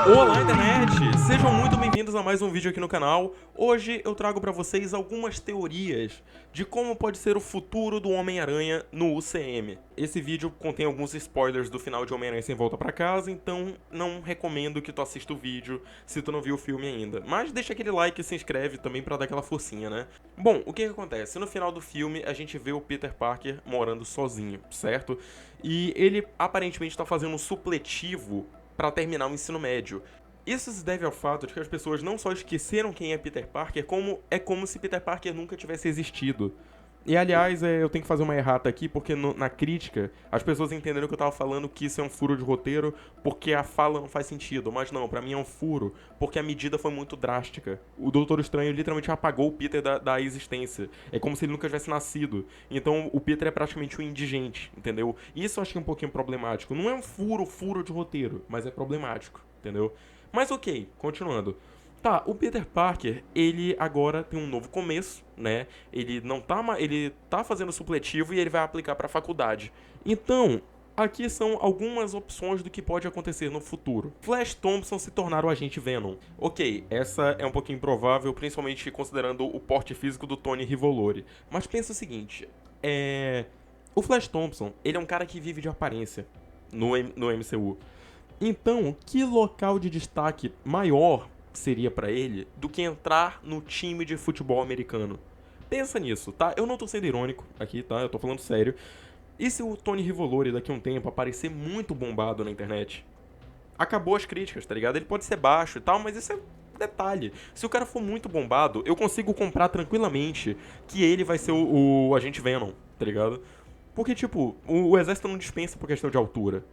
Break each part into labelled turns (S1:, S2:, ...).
S1: Olá, internet! Sejam muito bem-vindos a mais um vídeo aqui no canal. Hoje eu trago pra vocês algumas teorias de como pode ser o futuro do Homem-Aranha no UCM. Esse vídeo contém alguns spoilers do final de Homem-Aranha Sem Volta Pra Casa, então não recomendo que tu assista o vídeo se tu não viu o filme ainda. Mas deixa aquele like e se inscreve também pra dar aquela forcinha, né? Bom, o que acontece? No final do filme a gente vê o Peter Parker morando sozinho, certo? E ele aparentemente tá fazendo um supletivo para terminar o ensino médio. Isso se deve ao fato de que as pessoas não só esqueceram quem é Peter Parker, como é como se Peter Parker nunca tivesse existido. E aliás, eu tenho que fazer uma errata aqui, porque na crítica, as pessoas entenderam que eu tava falando que isso é um furo de roteiro, porque a fala não faz sentido. Mas não, pra mim é um furo, porque a medida foi muito drástica. O Doutor Estranho literalmente apagou o Peter da existência. É como se ele nunca tivesse nascido. Então o Peter é praticamente um indigente, entendeu? Isso eu acho que é um pouquinho problemático. Não é um furo de roteiro, mas é problemático, entendeu? Mas ok, continuando. Tá, o Peter Parker, ele agora tem um novo começo, né? Ele tá fazendo supletivo e ele vai aplicar pra faculdade. Então, aqui são algumas opções do que pode acontecer no futuro. Flash Thompson se tornar o agente Venom. Ok, essa é um pouquinho improvável, principalmente considerando o porte físico do Tony Rivolori. Mas pensa o seguinte, o Flash Thompson, ele é um cara que vive de aparência no MCU. Então, que local de destaque maior seria pra ele do que entrar no time de futebol americano? Pensa nisso, tá? Eu não tô sendo irônico aqui, tá? Eu tô falando sério. E se o Tony Rivolori daqui a um tempo aparecer muito bombado na internet? Acabou as críticas, tá ligado? Ele pode ser baixo e tal, mas isso é detalhe. Se o cara for muito bombado, eu consigo comprar tranquilamente que ele vai ser o agente Venom, tá ligado? Porque, tipo, o exército não dispensa por questão de altura.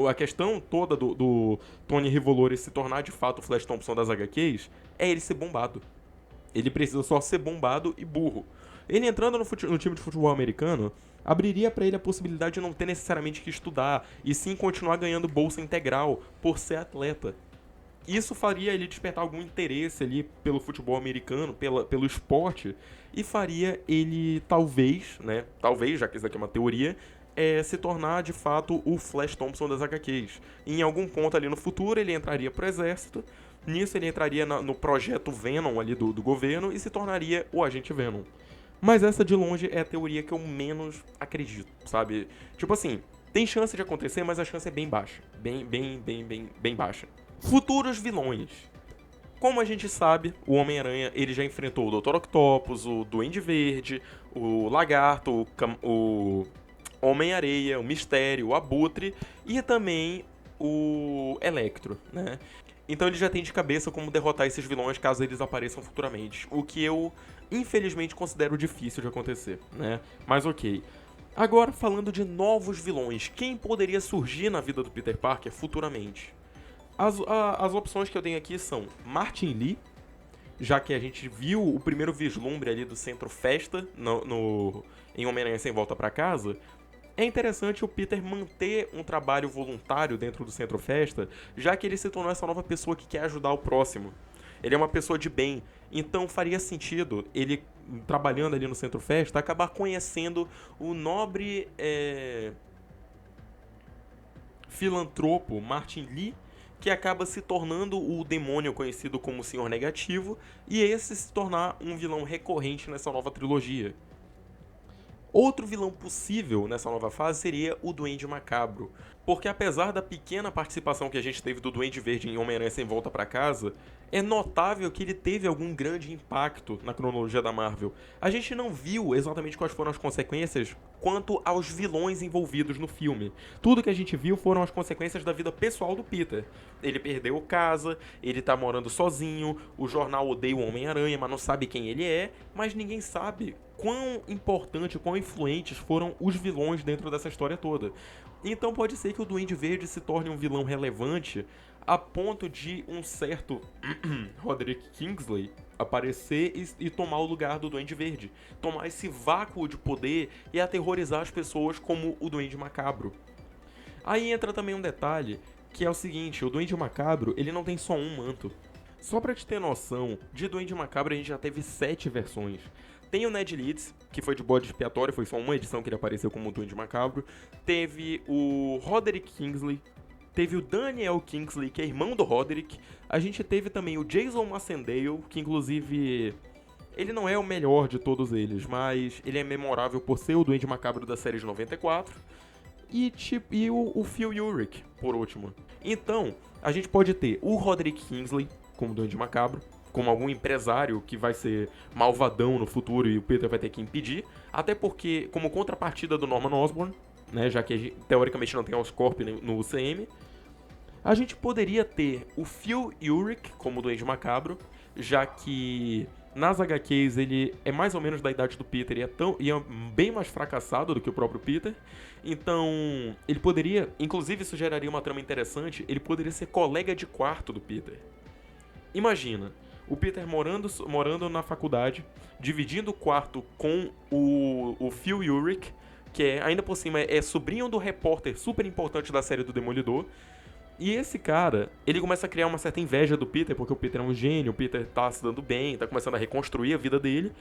S1: A questão toda do Tony Rivolori se tornar de fato o Flash Thompson das HQs é ele ser bombado. Ele precisa só ser bombado e burro. Ele entrando no time de futebol americano, abriria pra ele a possibilidade de não ter necessariamente que estudar, e sim continuar ganhando bolsa integral por ser atleta. Isso faria ele despertar algum interesse ali pelo futebol americano, pelo esporte, e faria ele talvez, né, talvez, já que isso aqui é uma teoria, se tornar de fato o Flash Thompson das HQs. E em algum ponto ali no futuro ele entraria pro exército, nisso ele entraria no projeto Venom ali do governo e se tornaria o agente Venom. Mas essa de longe é a teoria que eu menos acredito, sabe? Tipo assim, tem chance de acontecer, mas a chance é bem baixa. Bem baixa. Futuros vilões. Como a gente sabe, o Homem-Aranha ele já enfrentou o Dr. Octopus, o Duende Verde, o Lagarto, o Homem-Areia, o Mistério, o Abutre e também o Electro, né? Então ele já tem de cabeça como derrotar esses vilões caso eles apareçam futuramente, o que eu infelizmente considero difícil de acontecer, né? Mas ok. Agora falando de novos vilões, quem poderia surgir na vida do Peter Parker futuramente? As opções que eu tenho aqui são Martin Lee, já que a gente viu o primeiro vislumbre ali do Centro Festa em Homem-Aranha Sem Volta Pra Casa. É interessante o Peter manter um trabalho voluntário dentro do Centro Festa, já que ele se tornou essa nova pessoa que quer ajudar o próximo. Ele é uma pessoa de bem, então faria sentido ele, trabalhando ali no Centro Festa, acabar conhecendo o nobre filantropo Martin Lee, que acaba se tornando o demônio conhecido como Senhor Negativo, e esse se tornar um vilão recorrente nessa nova trilogia. Outro vilão possível nessa nova fase seria o Duende Macabro, porque apesar da pequena participação que a gente teve do Duende Verde em Homem-Aranha Sem Volta Pra Casa, é notável que ele teve algum grande impacto na cronologia da Marvel. A gente não viu exatamente quais foram as consequências quanto aos vilões envolvidos no filme. Tudo que a gente viu foram as consequências da vida pessoal do Peter. Ele perdeu casa, ele tá morando sozinho, o jornal odeia o Homem-Aranha, mas não sabe quem ele é, mas ninguém sabe quão importante, quão influentes foram os vilões dentro dessa história toda. Então pode ser que o Duende Verde se torne um vilão relevante a ponto de um certo Roderick Kingsley aparecer e tomar o lugar do Duende Verde. Tomar esse vácuo de poder e aterrorizar as pessoas como o Duende Macabro. Aí entra também um detalhe, que é o seguinte, o Duende Macabro, ele não tem só um manto. Só pra te ter noção, de Duende Macabro a gente já teve 7 versões. Tem o Ned Leeds, que foi de bode expiatório, foi só uma edição que ele apareceu como o Duende Macabro. Teve o Roderick Kingsley, teve o Daniel Kingsley, que é irmão do Roderick. A gente teve também o Jason Macendale, que inclusive ele não é o melhor de todos eles, mas ele é memorável por ser o Duende Macabro da série de 94. E o Phil Urich, por último. Então, a gente pode ter o Roderick Kingsley como Duende Macabro, como algum empresário que vai ser malvadão no futuro e o Peter vai ter que impedir. Até porque, como contrapartida do Norman Osborn, né, já que a gente, teoricamente não tem Oscorp no UCM, a gente poderia ter o Phil Urich como Duende Macabro, já que nas HQs ele é mais ou menos da idade do Peter e é bem mais fracassado do que o próprio Peter. Então, ele poderia, inclusive isso geraria uma trama interessante, ele poderia ser colega de quarto do Peter. Imagina, o Peter morando na faculdade, dividindo o quarto com o Phil Urich, que ainda por cima é sobrinho do repórter super importante da série do Demolidor. E esse cara, ele começa a criar uma certa inveja do Peter, porque o Peter é um gênio, o Peter tá se dando bem, tá começando a reconstruir a vida dele.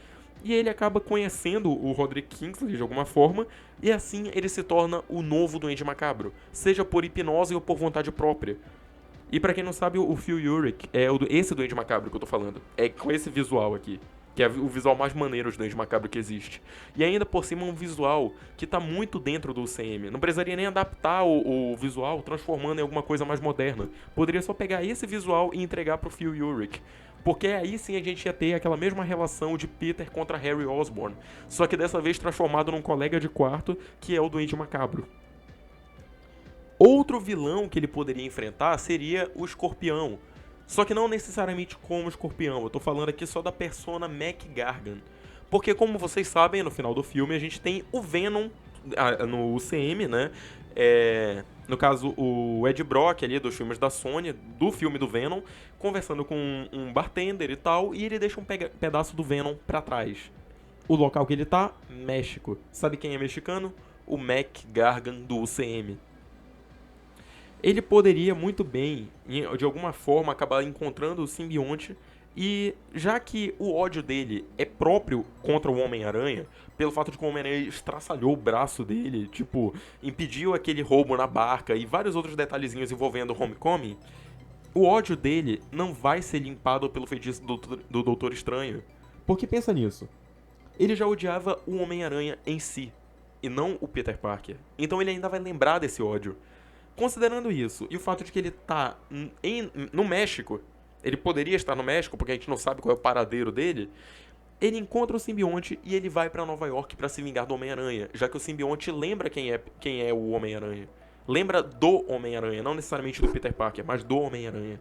S1: E ele acaba conhecendo o Roderick Kingsley de alguma forma, e assim ele se torna o novo Duende Macabro, seja por hipnose ou por vontade própria. E pra quem não sabe, o Phil Urich é esse Duende Macabro que eu tô falando. É com esse visual aqui, que é o visual mais maneiro de Duende Macabro que existe. E ainda por cima um visual que tá muito dentro do UCM. Não precisaria nem adaptar o visual, transformando em alguma coisa mais moderna. Poderia só pegar esse visual e entregar pro Phil Urich. Porque aí sim a gente ia ter aquela mesma relação de Peter contra Harry Osborn. Só que dessa vez transformado num colega de quarto, que é o Duende Macabro. Outro vilão que ele poderia enfrentar seria o Escorpião. Só que não necessariamente como Escorpião, eu tô falando aqui só da persona Mac Gargan. Porque como vocês sabem, no final do filme a gente tem o Venom no UCM, né? No caso, o Ed Brock ali dos filmes da Sony, do filme do Venom, conversando com um bartender e tal, e ele deixa um pedaço do Venom pra trás. O local que ele tá, México. Sabe quem é mexicano? O Mac Gargan do UCM. Ele poderia muito bem, de alguma forma, acabar encontrando o simbionte. E já que o ódio dele é próprio contra o Homem-Aranha, pelo fato de que o Homem-Aranha estraçalhou o braço dele, tipo, impediu aquele roubo na barca e vários outros detalhezinhos envolvendo o Homecoming, o ódio dele não vai ser limpado pelo feitiço do Doutor Estranho. Porque pensa nisso. Ele já odiava o Homem-Aranha em si, e não o Peter Parker. Então ele ainda vai lembrar desse ódio. Considerando isso, e o fato de que ele tá no México, ele poderia estar no México, porque a gente não sabe qual é o paradeiro dele, ele encontra o simbionte e ele vai pra Nova York pra se vingar do Homem-Aranha, já que o simbionte lembra quem é o Homem-Aranha. Lembra do Homem-Aranha, não necessariamente do Peter Parker, mas do Homem-Aranha.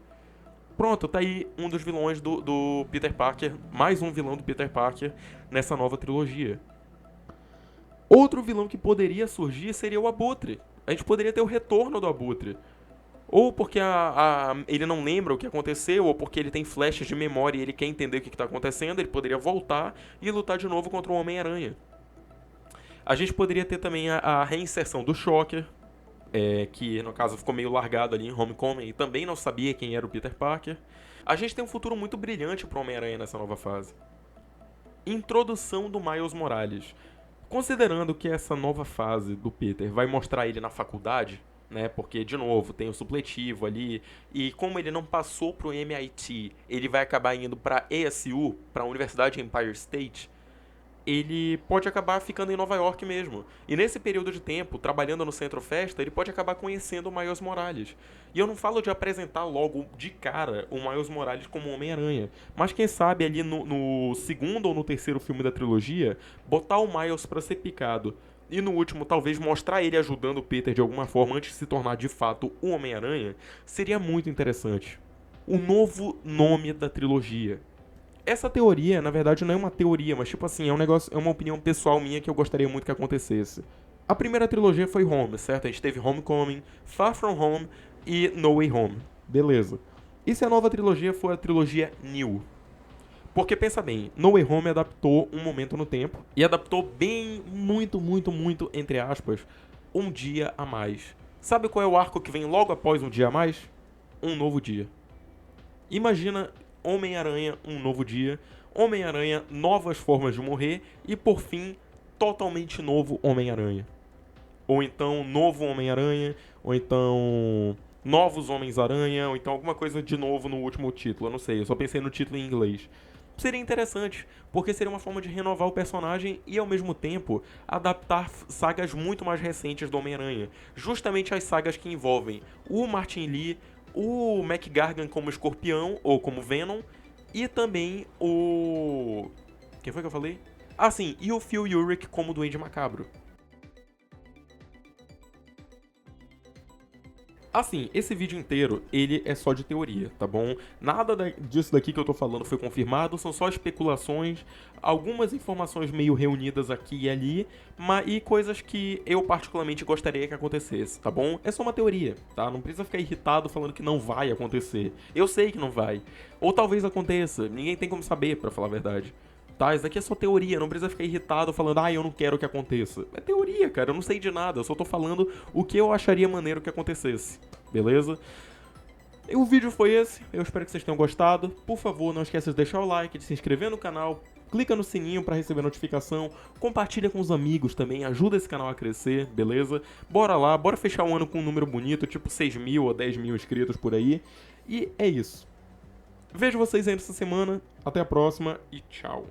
S1: Pronto, tá aí um dos vilões do Peter Parker, mais um vilão do Peter Parker nessa nova trilogia. Outro vilão que poderia surgir seria o Abutre. A gente poderia ter o retorno do Abutre. Ou porque ele não lembra o que aconteceu, ou porque ele tem flashes de memória e ele quer entender o que está acontecendo, ele poderia voltar e lutar de novo contra o Homem-Aranha. A gente poderia ter também a reinserção do Shocker, que no caso ficou meio largado ali em Homecoming e também não sabia quem era o Peter Parker. A gente tem um futuro muito brilhante para o Homem-Aranha nessa nova fase. Introdução do Miles Morales. Considerando que essa nova fase do Peter vai mostrar ele na faculdade, né? Porque, de novo, tem o supletivo ali. E como ele não passou pro MIT, ele vai acabar indo pra ESU, pra Universidade Empire State. Ele pode acabar ficando em Nova York mesmo. E nesse período de tempo, trabalhando no Centro Festa, ele pode acabar conhecendo o Miles Morales. E eu não falo de apresentar logo de cara o Miles Morales como Homem-Aranha, mas quem sabe ali no segundo ou no terceiro filme da trilogia, botar o Miles pra ser picado. E no último, talvez mostrar ele ajudando o Peter de alguma forma antes de se tornar de fato o Homem-Aranha, seria muito interessante. O novo nome da trilogia. Essa teoria, na verdade, não é uma teoria, mas tipo assim, é uma opinião pessoal minha que eu gostaria muito que acontecesse. A primeira trilogia foi Home, certo? A gente teve Homecoming, Far From Home e No Way Home. Beleza. E se a nova trilogia for a trilogia New? Porque pensa bem, No Way Home adaptou um momento no tempo e adaptou bem, muito, entre aspas, um dia a mais. Sabe qual é o arco que vem logo após um dia a mais? Um novo dia. Imagina Homem-Aranha, um novo dia, Homem-Aranha, novas formas de morrer e, por fim, totalmente novo Homem-Aranha. Ou então, novo Homem-Aranha, ou então, Novos Homens-Aranha, ou então alguma coisa de novo no último título, eu não sei, eu só pensei no título em inglês. Seria interessante, porque seria uma forma de renovar o personagem e, ao mesmo tempo, adaptar sagas muito mais recentes do Homem-Aranha. Justamente as sagas que envolvem o Martin Lee, o McGargan como Escorpião, ou como Venom, e também o... Quem foi que eu falei? Ah, sim, e o Phil Urich como Duende Macabro. Assim, esse vídeo inteiro, ele é só de teoria, tá bom? Nada disso daqui que eu tô falando foi confirmado, são só especulações, algumas informações meio reunidas aqui e ali, e coisas que eu particularmente gostaria que acontecesse, tá bom? É só uma teoria, tá? Não precisa ficar irritado falando que não vai acontecer. Eu sei que não vai. Ou talvez aconteça, ninguém tem como saber, pra falar a verdade. Tá, isso daqui é só teoria, não precisa ficar irritado falando, eu não quero que aconteça. É teoria, cara, eu não sei de nada, eu só tô falando o que eu acharia maneiro que acontecesse, beleza? E o vídeo foi esse, eu espero que vocês tenham gostado. Por favor, não esqueça de deixar o like, de se inscrever no canal, clica no sininho pra receber notificação, compartilha com os amigos também, ajuda esse canal a crescer, beleza? Bora lá, bora fechar o ano com um número bonito, tipo 6.000 ou 10.000 inscritos por aí. E é isso. Vejo vocês aí nessa semana, até a próxima e tchau.